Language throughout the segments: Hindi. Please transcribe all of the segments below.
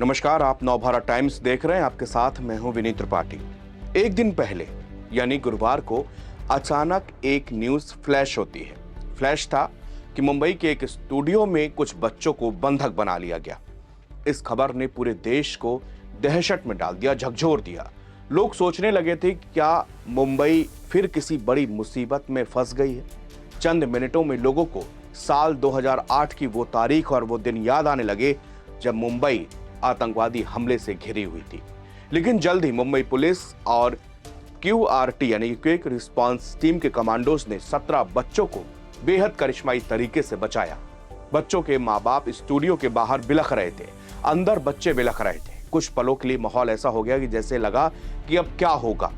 नमस्कार, आप नवभारत टाइम्स देख रहे हैं। आपके साथ मैं हूं विनीत त्रिपाठी। एक दिन पहले यानी गुरुवार को अचानक एक न्यूज फ्लैश होती है। फ्लैश था कि मुंबई के एक स्टूडियो में कुछ बच्चों को बंधक बना लिया गया। इस खबर ने पूरे देश को दहशत में डाल दिया, झकझोर दिया। लोग सोचने लगे थे कि क्या मुंबई फिर किसी बड़ी मुसीबत में फंस गई है। चंद मिनटों में लोगों को साल 2008 की वो तारीख और वो दिन याद आने लगे जब मुंबई आतंकवादी हमले से घिरी हुई थी। लेकिन जल्द ही मुंबई पुलिस और QRT यानी क्विक रिस्पांस टीम के कमांडोज ने 17 बच्चों को बेहद करिश्माई तरीके से बचाया। बच्चों के माँ बाप स्टूडियो के बाहर बिलख रहे थे, अंदर बच्चे बिलख रहे थे। कुछ पलों के लिए माहौल ऐसा हो गया कि जैसे लगा कि अब क्या होगा।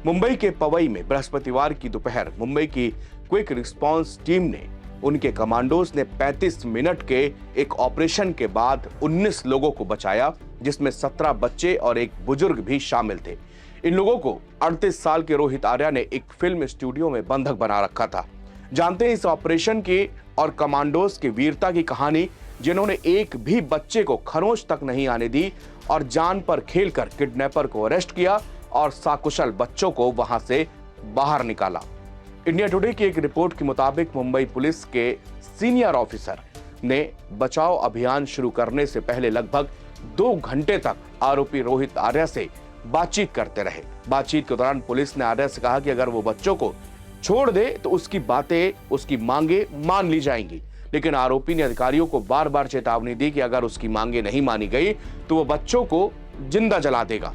मुंबई के पवई में बृहस्पतिवार की दोपहर मुंबई की क्विक रिस्पांस टीम ने उनके कमांडोज ने 35 मिनट के एक ऑपरेशन के बाद 19 लोगों को बचाया, जिसमें 17 बच्चे और एक बुजुर्ग भी शामिल थे। इन लोगों को 38 साल के रोहित आर्या ने एक फिल्म स्टूडियो में बंधक बना रखा था। जानते हैं इस ऑपरेशन की और कमांडोज की वीरता की कहानी, जिन्होंने एक भी बच्चे को खरोंच तक नहीं आने दी और जान पर खेलकर किडनैपर को अरेस्ट किया और सकुशल बच्चों को वहां से बाहर निकाला। इंडिया टुडे की एक रिपोर्ट के मुताबिक मुंबई पुलिस के सीनियर ऑफिसर ने बचाव अभियान शुरू करने से पहले लगभग 2 घंटे तक आरोपी रोहित आर्या से बातचीत करते रहे। बातचीत के दौरान पुलिस ने आर्या से कहा कि अगर वो बच्चों को छोड़ दे तो उसकी बातें, उसकी मांगे मान ली जाएंगी। लेकिन आरोपी ने अधिकारियों को बार बार चेतावनी दी कि अगर उसकी मांगे नहीं मानी गई तो वो बच्चों को जिंदा जला देगा।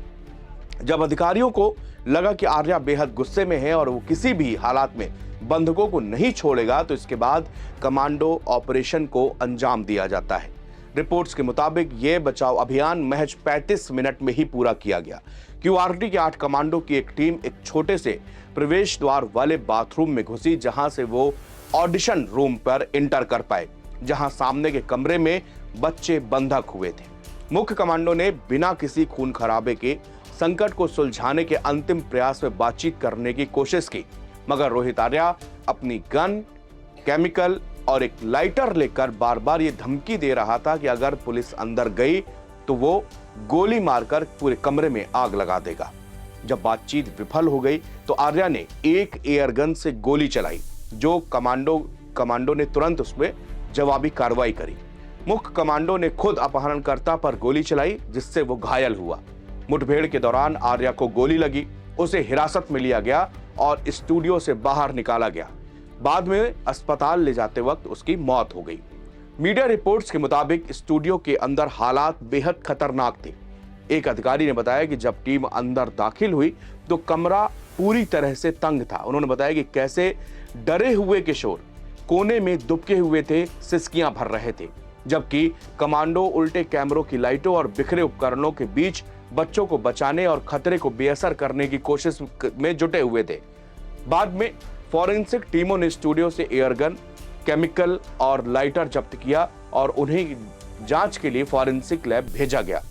जब अधिकारियों को लगा कि आर्या बेहद गुस्से में है और वो किसी भी हालात में बंधकों को नहीं छोड़ेगा, तो इसके बाद कमांडो ऑपरेशन को अंजाम दिया जाता है। रिपोर्ट्स के मुताबिक यह बचाव अभियान महज 35 मिनट में ही पूरा किया गया। QRT के 8 कमांडो की एक टीम एक छोटे से प्रवेश द्वार वाले बाथरूम में घुसी, जहां से वो ऑडिशन रूम पर इंटर कर पाए, जहां सामने के कमरे में बच्चे बंधक हुए थे। मुख्य कमांडो ने बिना किसी खून खराबे के संकट को सुलझाने के अंतिम प्रयास में बातचीत करने की कोशिश की, मगर रोहित आर्या अपनी गन, केमिकल और एक लाइटर लेकर बार बार ये धमकी दे रहा था कि अगर पुलिस अंदर गई तो वो गोली मारकर पूरे कमरे में आग लगा देगा। जब बातचीत विफल हो गई तो आर्या ने एक एयर गन से गोली चलाई, जो कमांडो ने तुरंत उसमें जवाबी कार्रवाई करी। मुख्य कमांडो ने खुद अपहरणकर्ता पर गोली चलाई, जिससे वो घायल हुआ। मुठभेड़ के दौरान आर्या को गोली लगी, उसे हिरासत में लिया गया और स्टूडियो से बाहर निकाला गया। बाद में अस्पताल ले जाते वक्त उसकी मौत हो गई। मीडिया रिपोर्ट्स के मुताबिक स्टूडियो के अंदर हालात बेहद खतरनाक थे। एक अधिकारी ने बताया कि जब टीम अंदर दाखिल हुई तो कमरा पूरी तरह से तंग था। उन्होंने बताया कि कैसे डरे हुए किशोर कोने में दुबके हुए थे, सिसकियां भर रहे थे, जबकि कमांडो उल्टे कैमरों की लाइटों और बिखरे उपकरणों के बीच बच्चों को बचाने और खतरे को बेअसर करने की कोशिश में जुटे हुए थे। बाद में फॉरेंसिक टीमों ने स्टूडियो से एयरगन, केमिकल और लाइटर जब्त किया और उन्हें जांच के लिए फॉरेंसिक लैब भेजा गया।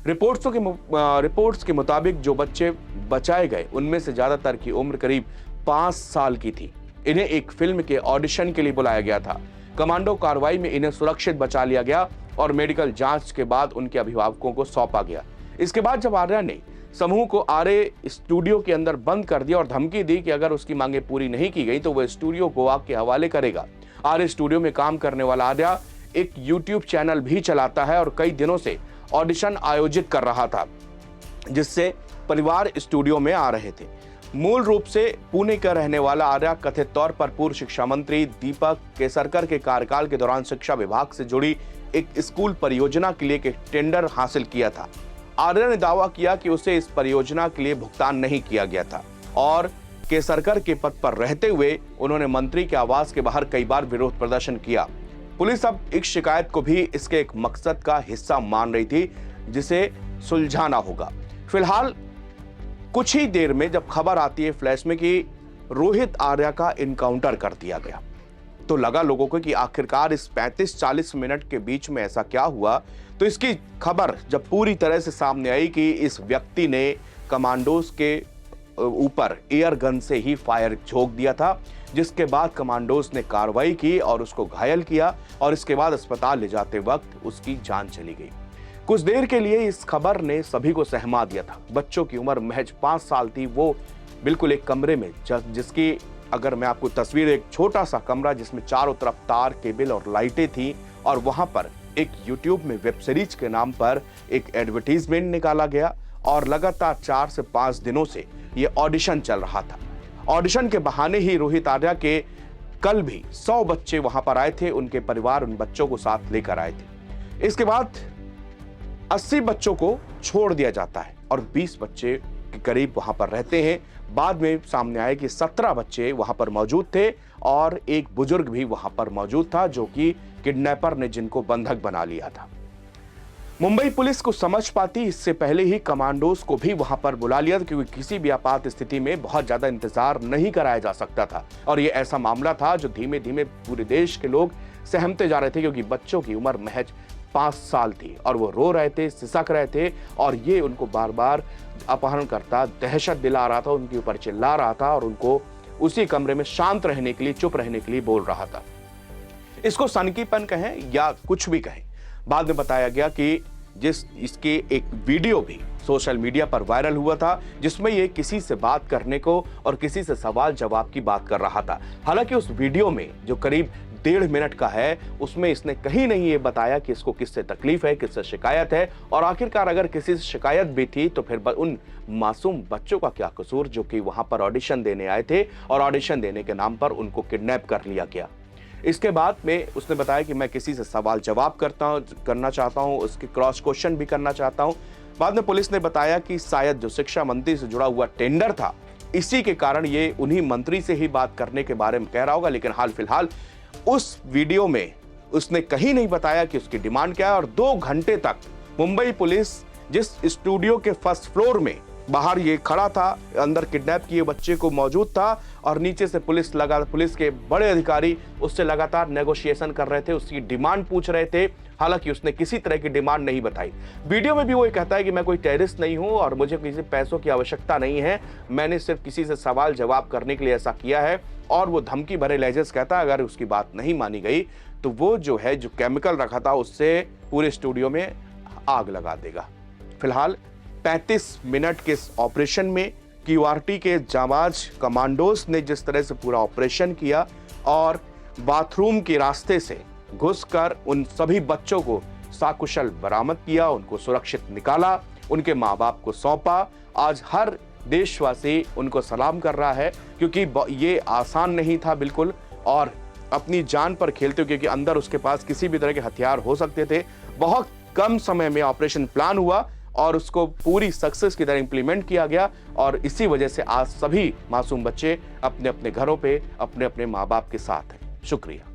रिपोर्ट्स के मुताबिक जो बच्चे बचाए गए उनमें से ज्यादातर की उम्र करीब 5 साल की थी। इन्हें एक फिल्म के ऑडिशन के लिए बुलाया गया था। कमांडो कार्रवाई में इन्हें सुरक्षित बचा लिया गया और मेडिकल जांच के बाद उनके अभिभावकों को सौंपा गया। इसके बाद जब आर्या ने समूह को आर्य स्टूडियो के अंदर बंद कर दिया और धमकी दी कि अगर उसकी मांगे पूरी नहीं की गई तो वह स्टूडियो को आग के हवाले करेगा। आर्य स्टूडियो में काम करने वाला आर्या एक YouTube चैनल भी चलाता है और कई दिनों से ऑडिशन आयोजित कर रहा था, जिससे परिवार स्टूडियो में आ रहे थे। मूल रूप से पुणे का रहने वाला आर्या कथित तौर पर पूर्व शिक्षा मंत्री दीपक केसरकर के कार्यकाल के दौरान शिक्षा विभाग से जुड़ी एक स्कूल परियोजना के लिए एक टेंडर हासिल किया था। आर्या ने दावा किया कि उसे इस परियोजना के लिए भुगतान नहीं किया गया था और केसरकर के पद पर रहते हुए उन्होंने मंत्री के आवास के बाहर कई बार विरोध प्रदर्शन किया। पुलिस अब इस शिकायत को भी इसके एक मकसद का हिस्सा मान रही थी, जिसे सुलझाना होगा। फिलहाल कुछ ही देर में जब खबर आती है फ्लैश में कि रोहित आर्या का इनकाउंटर कर दिया गया, तो लगा लोगों को कि आखिरकार इस 35-40 मिनट के बीच में ऐसा क्या हुआ। तो इसकी खबर जब पूरी तरह से सामने आई कि इस व्यक्ति ने कमांडोज के ऊपर एयर गन से ही फायर झोंक दिया था, जिसके बाद कमांडोज ने कार्रवाई की और उसको घायल किया और इसके बाद अस्पताल ले जाते वक्त उसकी जान चली गई। कुछ देर के लिए इस खबर ने सभी को सहमा दिया था। बच्चों की उम्र महज 5 साल थी। वो बिल्कुल एक कमरे में, जिसकी अगर मैं आपको तस्वीर, एक छोटा सा कमरा जिसमें चारों तरफ तार, केबल और लाइटें थी, और वहां पर एक यूट्यूब में वेब सीरीज के नाम पर एक एडवर्टीजमेंट निकाला गया और लगातार 4 से 5 दिनों से ये ऑडिशन चल रहा था। ऑडिशन के बहाने ही रोहित आर्या के कल भी 100 बच्चे वहां पर आए थे। उनके परिवार उन बच्चों को साथ लेकर आए थे। इसके बाद 80 बच्चों को छोड़ दिया जाता है और 20 बच्चे के करीब वहां पर रहते हैं। बाद में सामने आया कि 17 बच्चे वहां पर मौजूद थे और एक बुजुर्ग भी वहां पर मौजूद था, जो कि किडनैपर ने जिनको बंधक बना लिया था। मुंबई पुलिस को समझ पाती इससे पहले ही कमांडोज को भी वहां पर बुला लिया, क्योंकि किसी भी आपात स्थिति में बहुत ज्यादा इंतजार नहीं कराया जा सकता था। और ये ऐसा मामला था जो धीमे धीमे पूरे देश के लोग सहमते जा रहे थे, क्योंकि बच्चों की उम्र महज 5 साल थी और वो रो रहे थे, सिसक रहे थे, और ये उनको बार बार अपहरणकर्ता दहशत दिला रहा था, उनके ऊपर चिल्ला रहा था और उनको उसी कमरे में शांत रहने के लिए, चुप रहने के लिए बोल रहा था। इसको सनकीपन कहें या कुछ भी कहें, बाद में बताया गया कि इसके एक वीडियो भी सोशल मीडिया पर वायरल हुआ था, जिसमें ये किसी से बात करने को और किसी से सवाल जवाब की बात कर रहा था। हालांकि उस वीडियो में जो करीब 1.5 मिनट का है, उसमें इसने कहीं नहीं ये बताया कि इसको किससे तकलीफ है, किससे शिकायत है, और आखिरकार अगर किसी से शिकायत भी थी तो फिर उन मासूम बच्चों का क्या कसूर जो कि वहां पर ऑडिशन देने आए थे और ऑडिशन देने के नाम पर उनको किडनैप कर लिया गया। इसके बाद में उसने बताया कि मैं किसी से सवाल जवाब करना चाहता हूं, उसके क्रॉस क्वेश्चन भी करना चाहता हूं। बाद में पुलिस ने बताया कि शायद जो शिक्षा मंत्री से जुड़ा हुआ टेंडर था, इसी के कारण ये उन्हीं मंत्री से ही बात करने के बारे में कह रहा होगा। लेकिन हाल फिलहाल उस वीडियो में उसने कहीं नहीं बताया कि उसकी डिमांड क्या है। और 2 घंटे तक मुंबई पुलिस जिस स्टूडियो के फर्स्ट फ्लोर में बाहर ये खड़ा था, अंदर किडनैप किए बच्चे को मौजूद था, और नीचे से पुलिस के बड़े अधिकारी उससे लगातार नेगोशिएशन कर रहे थे, उसकी डिमांड पूछ रहे थे। हालांकि उसने किसी तरह की डिमांड नहीं बताई। वीडियो में भी वो कहता है कि मैं कोई टेररिस्ट नहीं हूं और मुझे किसी पैसों की आवश्यकता नहीं है, मैंने सिर्फ किसी से सवाल जवाब करने के लिए ऐसा किया है। और वो धमकी भरे लहजे से कहता है अगर उसकी बात नहीं मानी गई तो वो जो केमिकल रखा था उससे पूरे स्टूडियो में आग लगा देगा। फिलहाल 35 मिनट के इस ऑपरेशन में क्यूआरटी के जांबाज कमांडोज ने जिस तरह से पूरा ऑपरेशन किया और बाथरूम के रास्ते से घुसकर उन सभी बच्चों को सकुशल बरामद किया, उनको सुरक्षित निकाला, उनके माँ बाप को सौंपा। आज हर देशवासी उनको सलाम कर रहा है, क्योंकि ये आसान नहीं था बिल्कुल, और अपनी जान पर खेलते, क्योंकि अंदर उसके पास किसी भी तरह के हथियार हो सकते थे। बहुत कम समय में ऑपरेशन प्लान हुआ और उसको पूरी सक्सेस की तरह इंप्लीमेंट किया गया, और इसी वजह से आज सभी मासूम बच्चे अपने अपने घरों पे अपने अपने माँ बाप के साथ हैं। शुक्रिया।